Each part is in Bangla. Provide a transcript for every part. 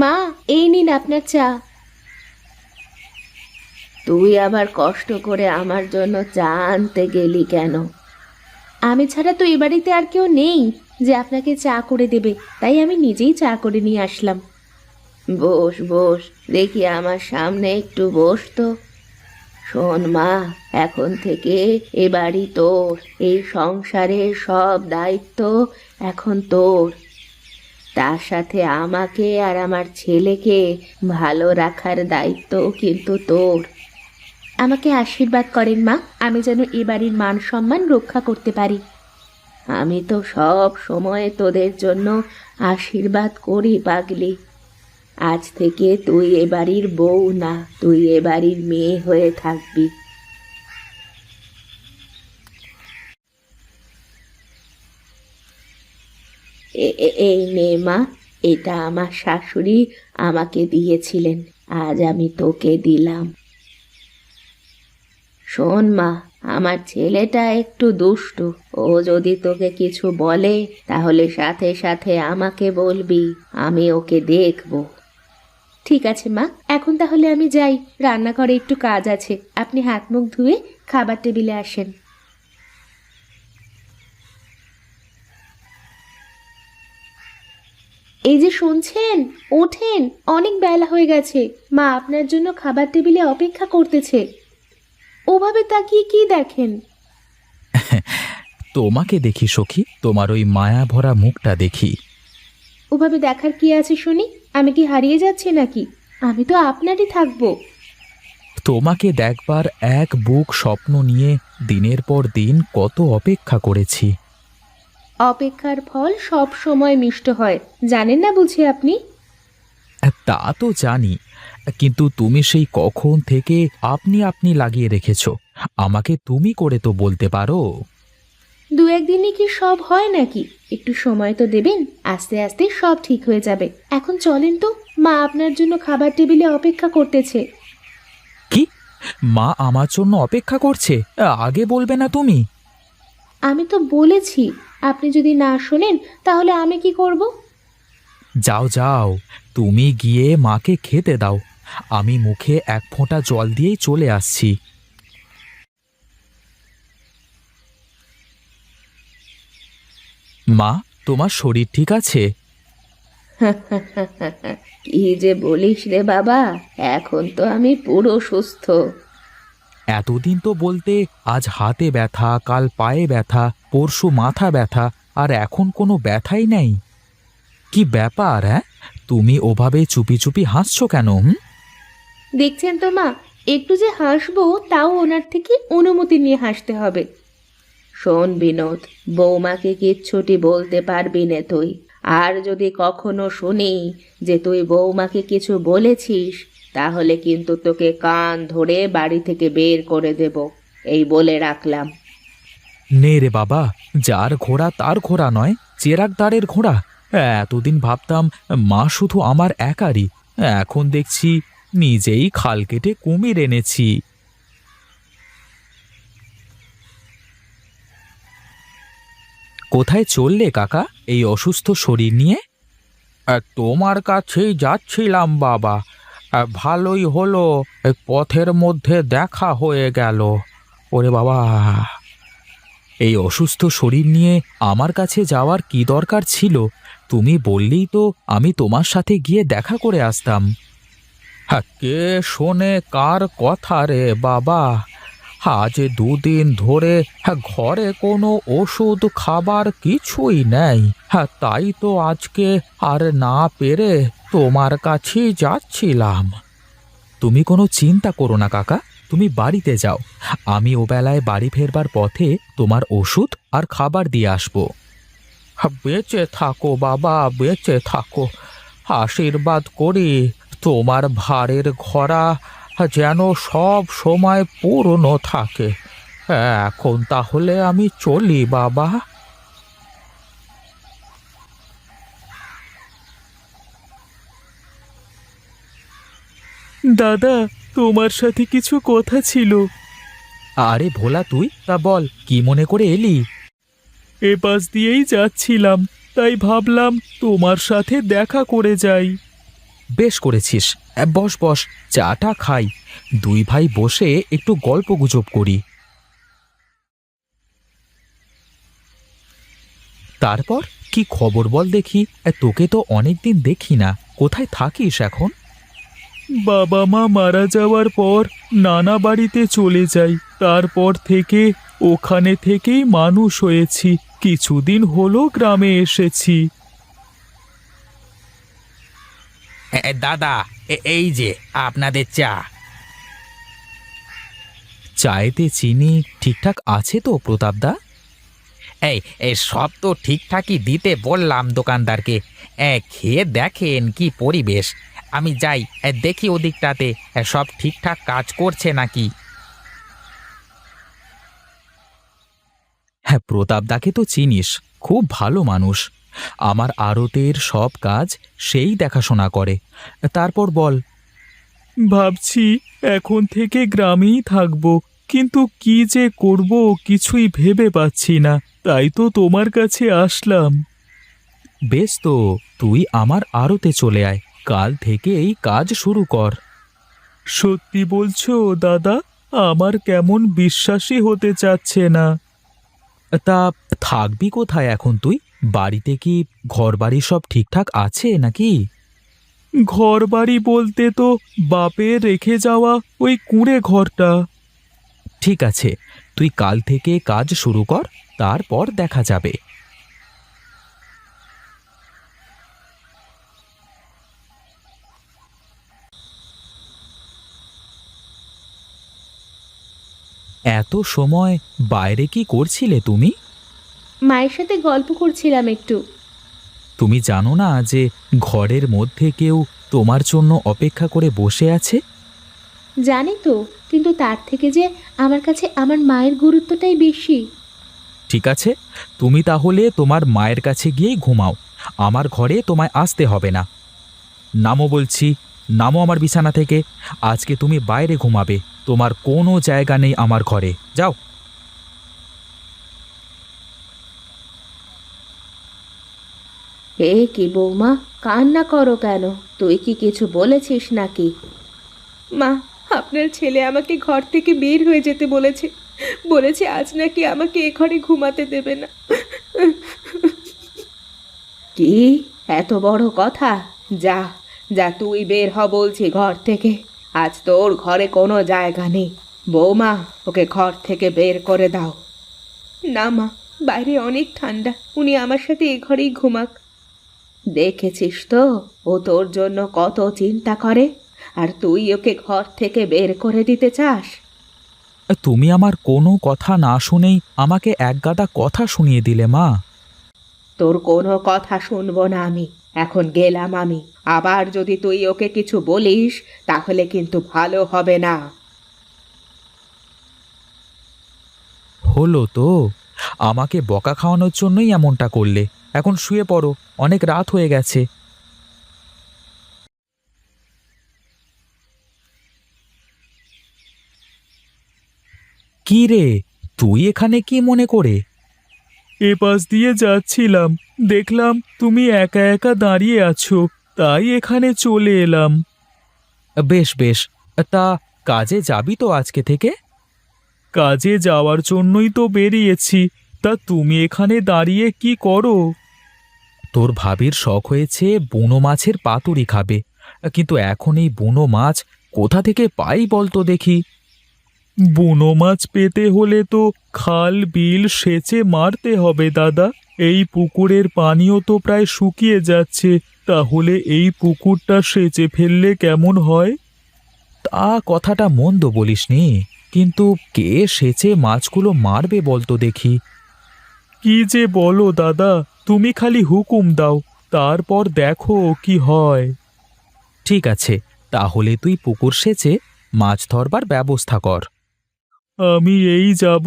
মা, এই নিন আপনার চা। তুই আবার কষ্ট করে আমার জন্য চা আনতে গেলি কেন? আমি ছাড়া তো এ বাড়িতে আর কেউ নেই যে আপনাকে চা করে দেবে, তাই আমি নিজেই চা করে নিয়ে আসলাম। বস বস, দেখি আমার সামনে একটু বস তো। শোন মা, এখন থেকে এ বাড়ি তোর, এই সংসারের সব দায়িত্ব এখন তোর। তার সাথে আমাকে আর আমার ছেলেকে ভালো রাখার দায়িত্বও কিন্তু তোর। আমাকে আশীর্বাদ করেন মা, আমি যেন এ বাড়ির মান সম্মান রক্ষা করতে পারি। আমি তো সব সময় তোদের জন্য আশীর্বাদ করি পাগলি। আজ থেকে তুই এ বাড়ির বউ না, তুই এ বাড়ির মেয়ে হয়ে থাকবি। এই নে মা, এটা আমার শাশুড়ি আমাকে দিয়েছিলেন, আজ আমি তোকে দিলাম। শোন মা, আমার ছেলেটা একটু দুষ্টু, ও যদি তোকে কিছু বলে তাহলে সাথে সাথে আমাকে বলবি, আমি ওকে দেখব। ঠিক আছে মা, এখন তাহলে আমি যাই, রান্নাঘরে একটু কাজ আছে। আপনি হাত মুখ ধুয়ে খাবার টেবিলে আসেন। এই যে শুনছেন, ওঠেন, অনেক বেলা হয়ে গেছে। মা আপনার জন্য খাবার টেবিলে অপেক্ষা করতেছে। ওভাবে তাকিয়ে কি দেখেন? তোমাকে দেখি সখী, তোমার ওই মায়া ভরা মুখটা দেখি। ওভাবে দেখার কি আছে শুনি? আমি কি হারিয়ে যাচ্ছি নাকি? আমি তো আপনারই থাকবো। তোমাকে দেখবার এক বুক স্বপ্ন নিয়ে দিনের পর দিন কত অপেক্ষা করেছি। অপেক্ষার ফল সব সময় মিষ্ট হয়, জানেন না বুঝি আপনি? তা তো জানি, কিন্তু তুমি সেই কখন থেকে আপনি আপনি লাগিয়ে রেখেছ। আমাকে তুমি করে তো বলতে পারো। দু একদিনই কি সব হয় নাকি? একটু সময় তো দেবেন, আস্তে আস্তে সব ঠিক হয়ে যাবে। এখন চলেন তো, মা আপনার জন্য খাবার টেবিলে অপেক্ষা করতেছে। কি? মা আমার জন্য অপেক্ষা করছে? আগে বলবে না তুমি? আমি তো বলেছি, আপনি যদি না শোনেন তাহলে আমি কি করব? যাও যাও, তুমি গিয়ে মাকে খেতে দাও। আমি মুখে এক ফোঁটা জল দিয়েই চলে আসছি। মা, তোমার শরীর ঠিক আছে? কি যে বলিস রে বাবা, এখন তো আমি পুরো সুস্থ। এতদিন তো বলতে আজ হাতে ব্যথা, কাল পায়ে ব্যথা, পরশু মাথা ব্যথা, আর এখন কোনো ব্যথাই নেই। কি ব্যাপার? হ্যাঁ, তুমি ওভাবে চুপি চুপি হাসছো কেন? দেখছেন তো মা, একটু যে হাসবো তাও ওনার থেকে অনুমতি নিয়ে হাসতে হবে। শোন বিনোদ, বৌমাকে কিচ্ছুটি বলতে পারবি না তুই। আর যদি কখনো শুনি যে তুই বৌমাকে কিছু বলেছিস, তাহলে কিন্তু তোকে কান ধরে বাড়ি থেকে বের করে দেব, এই বলে রাখলাম। নে রে বাবা, যার ঘোড়া তার ঘোড়া নয়, চেরাগদারের ঘোড়া। এতদিন ভাবতাম মা শুধু আমার একারই, এখন দেখছি নিজেই খাল কেটে কুমির এনেছি। কোথায় চললে কাকা এই অসুস্থ শরীর নিয়ে? তোমার কাছেই যাচ্ছিলাম বাবা। ভালোই হলো, পথের মধ্যে দেখা হয়ে গেল। ওরে বাবা, এই অসুস্থ শরীর নিয়ে আমার কাছে যাওয়ার কি দরকার ছিল? তুমি বললেই তো আমি তোমার সাথে গিয়ে দেখা করে আসতাম। হ্যাঁ, কে শোনে কার কথা রে বাবা? আজ দুদিন ধরে ঘরে কোনো ওষুধ খাবার কিছুই নেই। হ্যাঁ, তাই তো আজকে আর না পেরে তোমার কাছেই যাচ্ছিলাম। তুমি কোনো চিন্তা করো না কাকা, তুমি বাড়িতে যাও। আমি ওবেলায় বাড়ি ফেরবার পথে তোমার ওষুধ আর খাবার দিয়ে আসবো। বেঁচে থাকো বাবা, বেঁচে থাকো। আশীর্বাদ করি তোমার ভারের ঘোড়া যেন সব সময় পূর্ণ থাকে। এখন তাহলে আমি চলি বাবা। দাদা, তোমার সাথে কিছু কথা ছিল। আরে ভোলা, তুই তা বল, কি মনে করে এলি? এ পাশ দিয়েই যাচ্ছিলাম, তাই ভাবলাম তোমার সাথে দেখা করে যাই। বেশ করেছিস। বস বস, চাটা খাই। দুই ভাই বসে একটু গল্প গুজব করি। তারপর কি খবর বল দেখি? তোকে তো অনেকদিন দেখি না, কোথায় থাকিস এখন? বাবা মা মারা যাওয়ার পর নানা বাড়িতে চলে যাই। তারপর থেকে ওখানে থেকেই মানুষ হয়েছি। কিছুদিন হলো গ্রামে এসেছি। দাদা, এই যে আপনাদের চা। চায়েতে চিনি ঠিকঠাক আছে তো প্রতাপদা? এই এই সব তো ঠিকঠাকই দিতে বললাম দোকানদারকে। খেয়ে দেখেন কি পরিবেশ। আমি যাই, দেখি ওদিকটাতে সব ঠিকঠাক কাজ করছে নাকি। হ্যাঁ, প্রতাপদাকে তো চিনিস, খুব ভালো মানুষ। আমার আড়তের সব কাজ সেই দেখাশোনা করে। তারপর বল। ভাবছি এখন থেকে গ্রামেই থাকবো, কিন্তু কি যে করব কিছুই ভেবে পাচ্ছি না। তাই তো তোমার কাছে আসলাম। বেশ তো, তুই আমার আড়তে চলে আয়, কাল থেকেই কাজ শুরু কর। সত্যি বলছো দাদা? আমার কেমন বিশ্বাসই হতে চাচ্ছে না। তা থাকবি কোথায় এখন তুই? বাড়িতে কি ঘরবাড়ি সব ঠিকঠাক আছে নাকি? ঘরবাড়ি বলতে তো বাপের রেখে যাওয়া ওই কুঁড়ে ঘরটা। ঠিক আছে, তুই কাল থেকে কাজ শুরু কর, তারপর দেখা যাবে। এত সময় বাইরে কি করছিলে তুমি? মায়ের সাথে গল্প করছিলাম একটু। তুমি জানো না যে ঘরের মধ্যে কেউ তোমার জন্য অপেক্ষা করে বসে আছে? জানি তো, কিন্তু তার থেকে যে আমার কাছে আমার মায়ের গুরুত্বটাই বেশি। ঠিক আছে, তুমি তাহলে তোমার মায়ের কাছে গিয়েই ঘুমাও। আমার ঘরে তোমায় আসতে হবে না। নামো বলছি, নামো আমার বিছানা থেকে। আজকে তুমি বাইরে ঘুমাবে, তোমার কোনো জায়গা নেই আমার ঘরে। যাও। কি বৌমা, কান্না করো কেন? তুই কি কিছু বলেছিস নাকি? মা, আপনার ছেলে আমাকে ঘর থেকে বের হয়ে যেতে বলেছে। বলেছে আজ নাকি আমাকে এ ঘরে ঘুমাতে দেবে না। কি এত বড় কথা? যা, যা তুই বের হ বলছি ঘর থেকে। আজ তোর ঘরে কোনো জায়গা নেই। বৌমা, ওকে ঘর থেকে বের করে দাও। না মা, বাইরে অনেক ঠান্ডা, উনি আমার সাথে এ ঘরেই ঘুমাক। দেখেছিস তো, ও তোর জন্য কত চিন্তা করে, আর তুই ওকে ঘর থেকে বের করে দিতে চাস? তুমি আমার কোনো কথা না শুনেই আমাকে একগাদা কথা শুনিয়ে দিলে মা। তোর কোনো কথা শুনবো না আমি। এখন গেলাম আমি। আবার যদি তুই ওকে কিছু বলিস, তাহলে কিন্তু ভালো হবে না। হলো তো, আমাকে বকা খাওয়ানোর জন্যই এমনটা করলে। এখন শুয়ে পড়ো, অনেক রাত হয়ে গেছে। কি রে, তুই এখানে কি মনে করে? এ পাশ দিয়ে যাচ্ছিলাম, দেখলাম তুমি একা একা দাঁড়িয়ে আছো, তাই এখানে চলে এলাম। বেশ বেশ, তা কাজে যাবি তো আজকে থেকে? কাজে যাওয়ার জন্যই তো বেরিয়েছি। তা তুমি এখানে দাঁড়িয়ে কি করো? তোর ভাবির শখ হয়েছে বুনো মাছের পাতুরি খাবে, কিন্তু এখন এই বুনো মাছ কোথা থেকে পাই বলতো দেখি? বুনো মাছ পেতে হলে তো খাল বিল সেচে মারতে হবে দাদা। এই পুকুরের পানিও তো প্রায় শুকিয়ে যাচ্ছে, তাহলে এই পুকুরটা সেচে ফেললে কেমন হয়? তা কথাটা মন্দ বলিসনি, কিন্তু কে সেচে মাছগুলো মারবে বলতো দেখি? কি যে বলো দাদা, তুমি খালি হুকুম দাও, তারপর দেখো কি হয়। ঠিক আছে, তাহলে তুই পুকুর সেচে মাছ ধরবার ব্যবস্থা কর। আমি এই যাব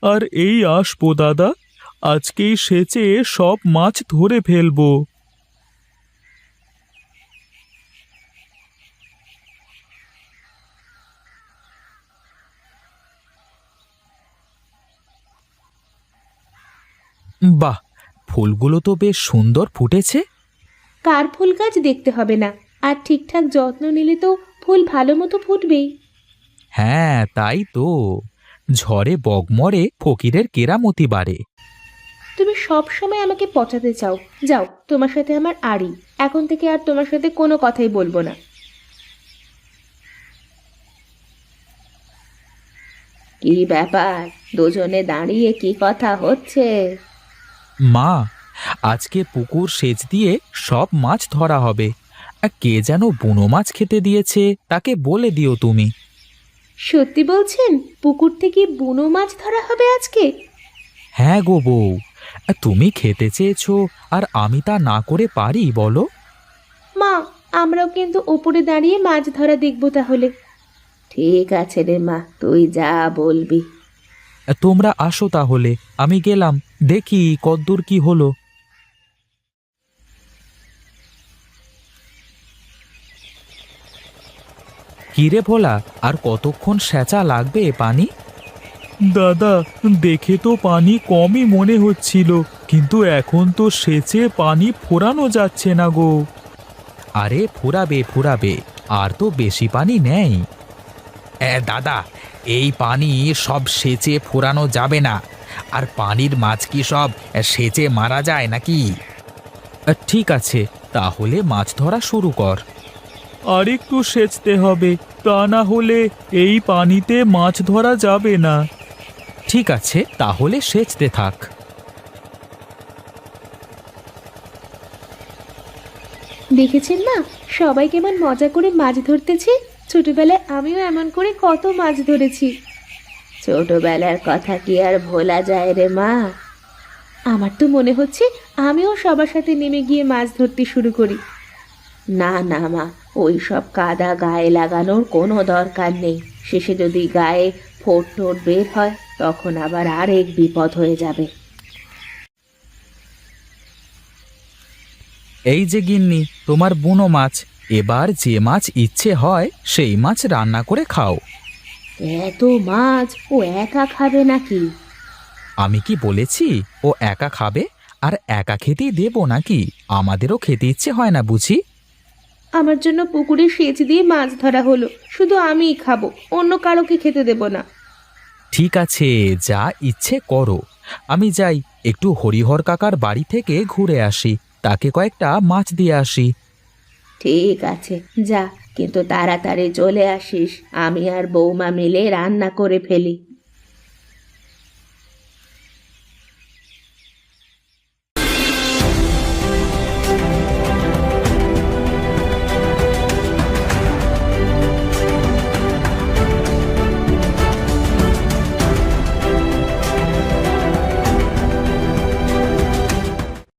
আর এই আসবো দাদা। আজকেই সেচে সব মাছ ধরে ফেলবো। বাহ, ফুলগুলো তো বেশ সুন্দর ফুটেছে। কার ফুল গাছ দেখতে হবে না, আর ঠিকঠাক যত্ন নিলে তো ফুল ভালো মতো ফুটবেই। হ্যাঁ তাই তো, ঝড়ে বক মরে ফকিরের কেরামতি বাড়ে। তুমি সব সময় আমাকে পচাতে চাও। যাও, তোমার সাথে আমার আড়ি। এখন থেকে আর তোমার সাথে কোনো কথাই বলবো না। কি ব্যাপার, দুজনে দাঁড়িয়ে কি কথা হচ্ছে? মা, আজকে পুকুর সেচ দিয়ে সব মাছ ধরা হবে। কে যেন বুনো মাছ খেতে দিয়েছে, তাকে বলে দিও তুমি। সত্যি বলছেন? পুকুর থেকে বুনো মাছ ধরা হবে আজকে? হ্যাঁ গো বউ, তুমি খেতে চেয়েছো আর আমি তা না করে পারি বলো? মা, আমরাও কিন্তু ওপরে দাঁড়িয়ে মাছ ধরা দেখবো তাহলে। ঠিক আছে রে মা, তুই যা বলবি। তোমরা আসো তাহলে, আমি গেলাম, দেখি কদ্দূর কি হলো। কিরে ভোলা, আর কতক্ষণ সেচা লাগবে পানি? দাদা, দেখে তো পানি কমই মনে হচ্ছিল, কিন্তু এখন তো সেচে পানি ফোরানো যাচ্ছে না গো। আরে ফুরাবে ফুরাবে, আর তো বেশি পানি নেই। দাদা, এই পানি সব সেচে ফোরানো যাবে না। আর পানির মাছ কি সব সেচে মারা যায় নাকি? ঠিক আছে, তাহলে মাছ ধরা শুরু কর। আর একটু সেচতে হবে, তা না হলে এই পানিতে মাছ ধরা যাবে না। ঠিক আছে, তাহলে সেচতে থাক। দেখেছেন মা, সবাই কেমন মজা করে মাছ ধরতেছে। ছোটবেলায় আমিও এমন করে কত মাছ ধরেছি। ছোটবেলার কথা কি আর ভোলা যায় রে মা? আমার তো মনে হচ্ছে আমিও সবার সাথে নেমে গিয়ে মাছ ধরতে শুরু করি। না না মা, ওই সব কাদা গায়ে লাগানোর কোনো দরকার নেই। শেষে যদি গায়ে ফোঁট টোট বের হয়, তখন আবার আরেক বিপদ হয়ে যাবে। এই যে গিন্নি, তোমার বুনো মাছ। এবার যে মাছ ইচ্ছে হয় সেই মাছ রান্না করে খাও। এত মাছ ও একা খাবে নাকি? আমি কি বলেছি ও একা খাবে? আর একা খেতেই দেবো নাকি? আমাদেরও খেতে ইচ্ছে হয় না বুঝি? আমার জন্য পুকুরে সেচ দিয়ে মাছ ধরা হলো, শুধু আমিই খাবো, অন্য কারোকে খেতে দেব না। ঠিক আছে, যা ইচ্ছে করো। আমি যাই, একটু হরিহর কাকার বাড়ি থেকে ঘুরে আসি, তাকে কয়েকটা মাছ দিয়ে আসি। ঠিক আছে, যা, কিন্তু তাড়াতাড়ি চলে আসিস। আমি আর বৌমা মিলে রান্না করে ফেলি।